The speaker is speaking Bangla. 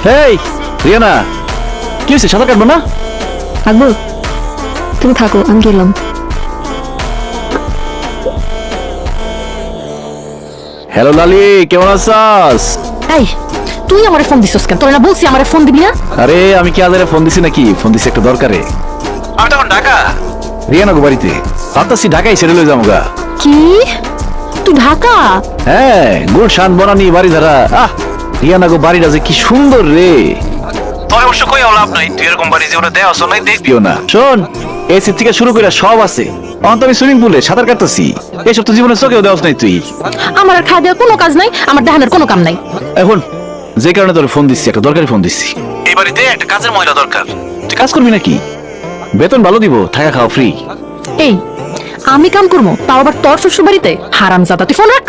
হেই রিয়ানা, কি হয়েছে? সাঁতার কাটবো না? থাকবো, তুমি থাকো, আমি গেলাম। হ্যালো লালি, কেমন আছিস? এই তুই আমারে ফোন দিছিস কেন? তোর না বলছি আমারে ফোন দিবি না? আরে আমি কি আদারে ফোন দিছি নাকি? ফোন দিছি একটা দরকারে। আমি তখন ঢাকা, রিয়ানা গো বাড়িতে ভাবতাছি ঢাকায় ছেড়ে লই যাবো গা। কি তুই ঢাকা? হ্যাঁ, গুলশান বনানি বাড়ি ধারা। রিয়ানা গো বাড়িটা যে কি সুন্দর রে। তোর অবশ্য কই লাভ নাই, তুই এরকম বাড়ি জীবনে দেওয়া নাই, দেখবিও না। শোন, এসি থেকে শুরু করে সব আছে। অন্ত আমি সুইমিং পুলে সাঁতার কাটতেছি, এসব তো জীবনে চোখেও দেওয়া নাই তুই। আমার আর খাওয়া দেওয়ার কোনো কাজ নাই, আমার দেখানোর কোনো কাম নাই। এখন যে কারণে তোর ফোন দিচ্ছি, একটা দরকারি ফোন দিচ্ছি। এই বাড়িতে একটা কাজের মহিলা দরকার। তুই কাজ করবি নাকি? বেতন ভালো দিব, থাকা খাওয়া ফ্রি। এই আমি কাম করবো, তাও আবার তোর শ্বশুর বাড়িতে? হারামজাদা, তুই ফোন রাখ।